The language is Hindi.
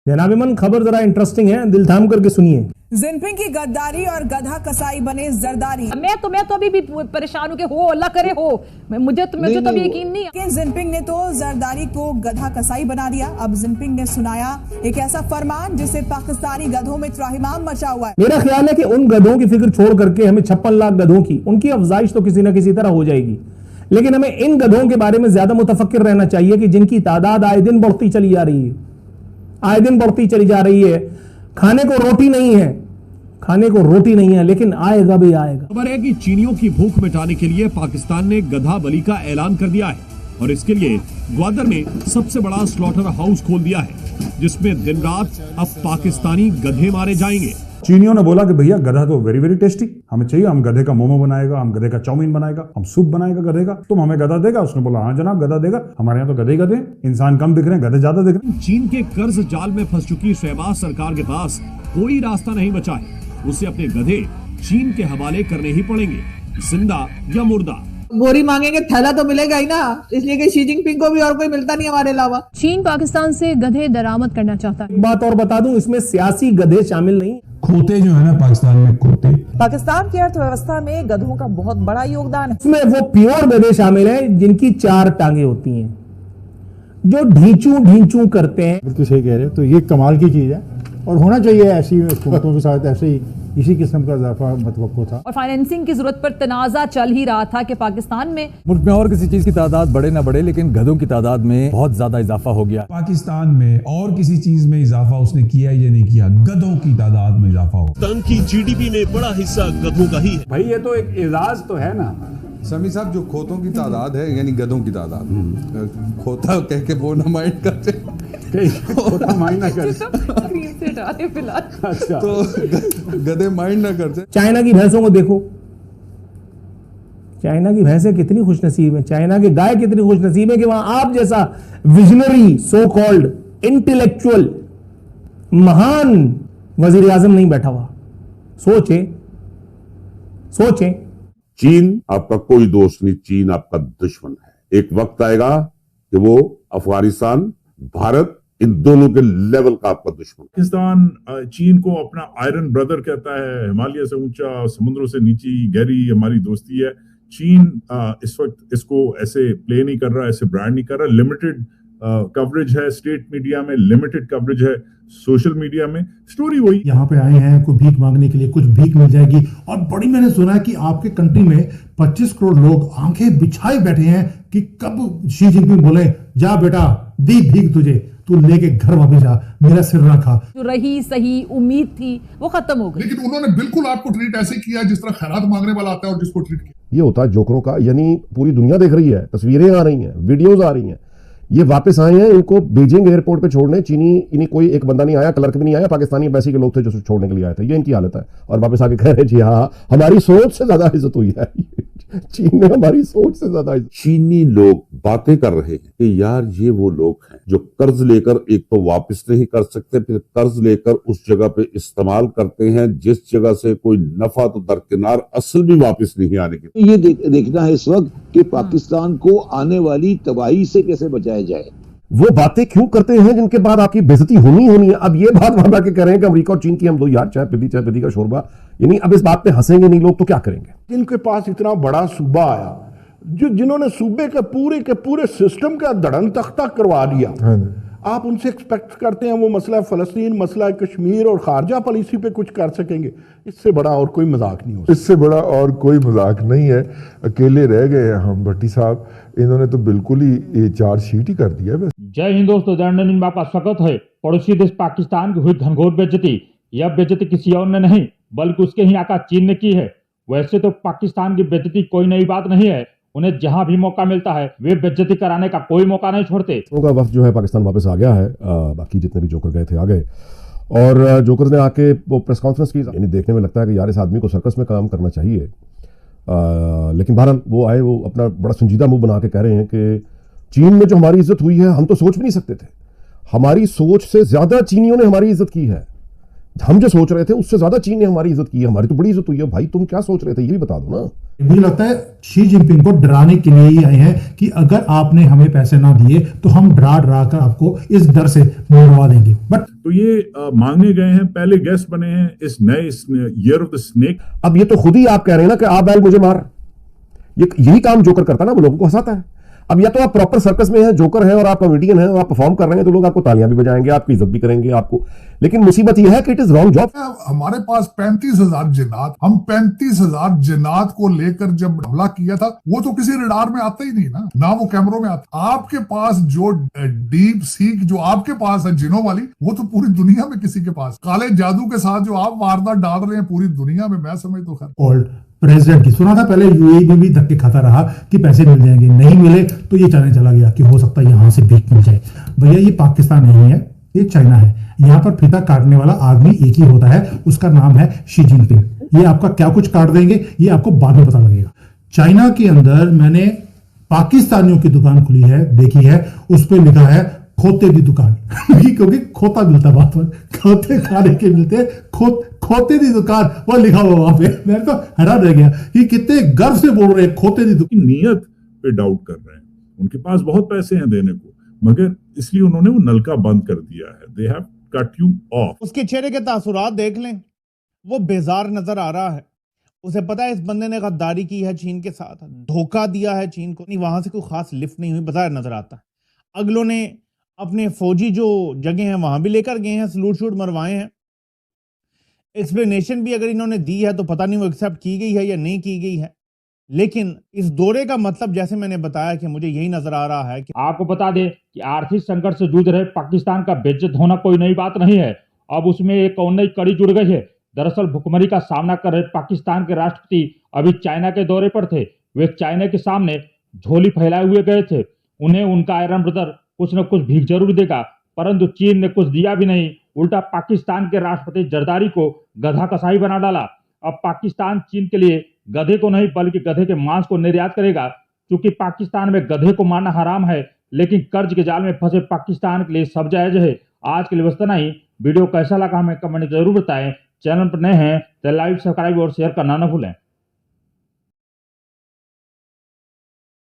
जनाबिमन, खबर जरा इंटरेस्टिंग है, दिल थाम करके सुनिए। जिनपिंग की गद्दारी और गधा कसाई बने जरदारी। मैं तो अभी भी परेशान हूँ कि हो अल्लाह करे हो, मुझे तो अभी यकीन नहीं है। जिनपिंग ने तो जरदारी को गधा कसाई बना दिया। अब जिनपिंग ने सुनाया एक ऐसा फरमान जिससे पाकिस्तानी गधों में त्राहिमाम मचा हुआ है। मेरा ख्याल है कि उन गधों की फिक्र छोड़ करके हमें 56 लाख गधों की उनकी अफजाइश तो किसी न किसी तरह हो जाएगी, लेकिन हमें इन गधों के बारे में ज्यादा मुतफक्किर रहना चाहिए कि जिनकी तादाद आए दिन बढ़ती चली जा रही है, आए दिन बढ़ती चली जा रही है। खाने को रोटी नहीं है, खाने को रोटी नहीं है, लेकिन आएगा भी आएगा। खबर है कि चीनियों की भूख मिटाने के लिए पाकिस्तान ने गधा बलि का ऐलान कर दिया है और इसके लिए ग्वादर में सबसे बड़ा स्लॉटर हाउस खोल दिया है, जिसमें दिन रात अब पाकिस्तानी गधे मारे जाएंगे। चीनियों ने बोला कि भैया गधा तो वेरी वेरी टेस्टी, हमें चाहिए, हम गधे का मोमो बनाएगा, हम गधे का चाउमीन बनाएगा, हम सूप बनाएगा गधे का, तुम हमें गधा देगा? उसने बोला हाँ जनाब गधा देगा, हमारे यहाँ तो गधे गधे, इंसान कम दिख रहे हैं, गधे ज्यादा दिख रहे हैं। चीन के कर्ज जाल में फंस चुकी शहबाज सरकार के पास कोई रास्ता नहीं बचा है, उसे अपने गधे चीन के हवाले करने ही पड़ेंगे, जिंदा या मुर्दा। बोरी मांगेंगे थैला तो मिलेगा ही ना, इसलिए कि शी जिनपिंग को भी और कोई मिलता नहीं हमारे अलावा। चीन पाकिस्तान से गधे दरामद करना चाहता है। बात और बता दूं, इसमें सियासी गधे शामिल नहीं। खोते जो है ना पाकिस्तान में, खोते, पाकिस्तान की अर्थव्यवस्था में गधों का बहुत बड़ा योगदान है। इसमें वो प्योर गधे शामिल हैं जिनकी 4 टांगे होती हैं, जो ढींचू ढींचू करते हैं। बिल्कुल सही कह रहे हो, तो ये कमाल की चीज है और होना चाहिए ऐसी हुकूमतों के साथ, ऐसे ही इसी किस्म का इजाफा मतवक्को था। और फाइनेंसिंग की जरूरत पर तनाजा चल ही रहा था कि पाकिस्तान में मुल्क में और किसी चीज की तादाद बढ़े ना बढ़े, लेकिन गधों की तादाद में बहुत ज्यादा इजाफा हो गया। पाकिस्तान में और किसी चीज में इजाफा उसने किया या नहीं किया, गधों की तादाद में इजाफा हो। पाकिस्तान की जीडीपी में बड़ा हिस्सा गधों का ही है। भाई ये तो एक एजाज तो है ना समी साहब, जो खोतों की तादाद है यानी गधों की तादाद, खोता कह के वो ना माइंड करते, खोता माइंड ना कर, अच्छा तो गधे माइंड ना करते। चाइना की भैंसों को देखो, चाइना की भैंसें कितनी खुशनसीब हैं, चाइना की गाय कितनी खुशनसीब है कि वहां आप जैसा विजनरी, सो कॉल्ड इंटेलेक्चुअल, महान वजीर आजम नहीं बैठा हुआ। सोचे सोचे। चीन आपका कोई दोस्त नहीं, चीन आपका दुश्मन है। एक वक्त आएगा कि वो अफगानिस्तान, भारत, इन दोनों के लेवल का आपका दुश्मन। पाकिस्तान चीन को अपना आयरन ब्रदर कहता है, हिमालय से ऊंचा, समुद्रों से नीची गहरी हमारी दोस्ती है। चीन इस वक्त इसको ऐसे प्ले नहीं कर रहा, ऐसे ब्रांड नहीं कर रहा। लिमिटेड कवरेज है स्टेट मीडिया में, लिमिटेड कवरेज है सोशल मीडिया में। स्टोरी वही, यहाँ पे आए हैं कोई भीख मांगने के लिए, कुछ भीख मिल जाएगी। और बड़ी मैंने सुना है कि आपके कंट्री में 25 करोड़ लोग आंखें बिछाए बैठे हैं कि कब शी जिनपिंग बोले जा बेटा दी भीख तुझे, तू लेके घर वापस जा, मेरा सिर ना खा। जो रही सही उम्मीद थी वो खत्म हो गई। लेकिन उन्होंने बिल्कुल आपको ट्रीट ऐसे किया जिस तरह खैरात मांगने वाला आता है और जिसको ट्रीट किया। ये होता है जोकरों का, यानी पूरी दुनिया देख रही है, तस्वीरें आ रही हैं, वीडियोस आ रही हैं, ये वापस आए हैं, इनको बीजिंग एयरपोर्ट पे छोड़ने। चीनी इन्हीं कोई एक बंदा नहीं आया, क्लर्क भी नहीं आया, पाकिस्तानी एम्बेसी के लोग थे जो छोड़ने के लिए आए थे। ये इनकी हालत है और वापस आके कह रहे हैं जी हाँ हमारी सोच से ज्यादा इज्जत हुई है। चीन में हमारी सोच से ज्यादा। चीनी लोग बातें कर रहे हैं कि यार ये वो लोग हैं जो कर्ज लेकर एक तो वापस नहीं कर सकते, फिर कर्ज लेकर उस जगह पे इस्तेमाल करते हैं जिस जगह से कोई नफा तो दरकिनार असल भी वापस नहीं आने की। ये देखना है इस वक्त कि पाकिस्तान को आने वाली तबाही से कैसे बचाया जाए। वो बातें क्यों करते हैं जिनके बाद आपकी बेइज्जती होनी है। अब ये बात वहां बैठ के कह रहे हैं कि अमेरिका और चीन की हम दो यार, चाय पीती का शोरबा, यानी अब इस बात पे हंसेंगे नहीं लोग तो क्या करेंगे। जिनके पास इतना बड़ा सूबा आया, जिन्होंने सूबे के पूरे सिस्टम का धड़न तख्ता करवा दिया, आप उनसे एक्सपेक्ट करते हैं वो मसला फ़लस्तीन, मसला कश्मीर और खारजा पॉलिसी पे कुछ कर सकेंगे। इससे बड़ा और कोई मजाक नहीं हो सकता। इससे बड़ा और कोई मजाक नहीं है। अकेले रह गए हैं हम। भट्टी साहब इन्होंने तो बिल्कुल ही ये चार्जशीट ही कर दिया। जय हिंद दोस्तों, जर्नलिस्ट में आपका स्वागत है। पड़ोसी देश पाकिस्तान की हुई घनघोर बेइज्जती, यह बेइज्जती किसी और ने नहीं बल्कि उसके ही आका चीन ने की है। वैसे तो पाकिस्तान की बेइज्जती कोई नई बात नहीं है, उन्हें जहां भी मौका मिलता है वे बेइज्जती कराने का कोई मौका नहीं छोड़ते। उनका वक्त जो है पाकिस्तान वापस आ गया है, बाकी जितने भी जोकर गए थे आ गए, और जोकर ने आके वो प्रेस कॉन्फ्रेंस की, यानी देखने में लगता है कि यार इस आदमी को सर्कस में काम करना चाहिए। लेकिन बहरहाल वो आए, वो अपना बड़ा संजीदा मुंह बना के कह रहे हैं कि चीन में जो हमारी इज्जत हुई है हम तो सोच भी नहीं सकते थे, हमारी सोच से ज्यादा चीनियों ने हमारी इज्जत की है। हम जो सोच रहे थे उससे ज्यादा चीन ने हमारी इज्जत की है, हमारी तो बड़ी इज्जत हुई है। भाई तुम क्या सोच रहे थे ये भी बता दो ना। मुझे लगता है शी जिनपिंग को डराने के लिए ही आए हैं कि अगर आपने हमें पैसे ना दिए तो हम डरा डरा कर आपको इस डर से मोड़वा देंगे। बट तो ये मांगने गए हैं, पहले गेस्ट बने हैं इस नए ईयर ऑफ द स्नेक। अब ये तो खुद ही आप कह रहे हैं ना कि आप बैल मुझे मार, यही काम जोकर करता है ना, वो लोगों को हंसाता है। अब या तो आप प्रॉपर सर्कस में हैं, जोकर है और आप कॉमेडियन हैं और आप परफॉर्म कर रहे हैं, तो लोग आपको तालियां भी बजाएंगे, आपकी इज्जत भी करेंगे आपको। लेकिन मुसीबत यह है कि इट इज रॉन्ग जॉब। हमारे पास 35,000 जिन्नात, हम 35,000 जिन्नात को लेकर जब हमला किया था, वो तो किसी रडार में आता ही नहीं ना वो कैमरों में आता। आपके पास जो डीप सीक जो आपके पास है जिनों वाली, वो तो पूरी दुनिया में किसी के पास। काले जादू के साथ जो आप वारदात डाल रहे हैं पूरी दुनिया में, मैं समझ तो खैर प्रेसिडेंट की सुना था पहले यूएई में भी धक्के खाता रहा कि पैसे मिल जाएंगे, नहीं मिले तो ये चाइना चला गया कि हो सकता है यहां से भीख मिल जाए। भैया ये पाकिस्तान नहीं है, ये चाइना है। यहाँ पर फीता काटने वाला आदमी एक ही होता है, उसका नाम है शी जिनपिंग। ये आपका क्या कुछ काट देंगे ये आपको बाद में पता लगेगा। चाइना के अंदर मैंने पाकिस्तानियों की दुकान खुली है, देखी है, उस पर लिखा है खोते की दुकान क्योंकि खोता मिलता वहां पर, खोते खाने के मिलते, खोते की दुकान वो लिखा हुआ वहां पे। मैं तो हैरान रह गया कि कितने गर्व से बोल रहे हैं खोते की दुकान। नियत पे डाउट कर रहे हैं, उनके पास बहुत पैसे हैं देने को, मगर इसलिए उन्होंने वो नलका बंद कर दिया है। They have cut you of. उसके चेहरे के तासुरात देख लें, वो बेजार नजर आ रहा है। उसे पता है इस बंदे ने गद्दारी की है चीन के साथ, धोखा दिया है चीन को। नहीं, वहां से कोई खास लिफ्ट नहीं हुई, बाजार नजर आता है। अगलों ने अपने फौजी जो जगह हैं वहां भी लेकर गए हैं, सलूट शूट मरवाए हैं। एक्सप्लेनेशन भी अगर इन्होंने दी है तो पता नहीं वो एक्सेप्ट की गई है या नहीं की गई है। लेकिन इस दौरे का मतलब जैसे मैंने बताया कि मुझे यही नजर आ रहा है कि आपको बता दें कि आर्थिक संकट से जूझ रहे पाकिस्तान का बेइज्जत होना कोई नई बात नहीं है। अब उसमें एक और नई कड़ी जुड़ गई है। दरअसल भुखमरी का सामना कर रहे पाकिस्तान के राष्ट्रपति अभी चाइना के दौरे पर थे। वे चाइना के सामने झोली फैलाए हुए गए थे। उन्हें उनका आयरन ब्रदर कुछ न कुछ भीख जरूर देगा, परंतु चीन ने कुछ दिया भी नहीं, उल्टा पाकिस्तान के राष्ट्रपति जरदारी को गधा कसाई बना डाला। अब पाकिस्तान चीन के लिए गधे को नहीं बल्कि गधे के मांस को निर्यात करेगा। क्योंकि पाकिस्तान में गधे को मारना हराम है, लेकिन कर्ज के जाल में फंसे पाकिस्तान के लिए सब जायज है। आज के लिए बस इतना ही। वीडियो कैसा लगा हमें कमेंट जरूर बताएं। चैनल पर नए हैं तो लाइक, सब्सक्राइब और शेयर करना न भूलें।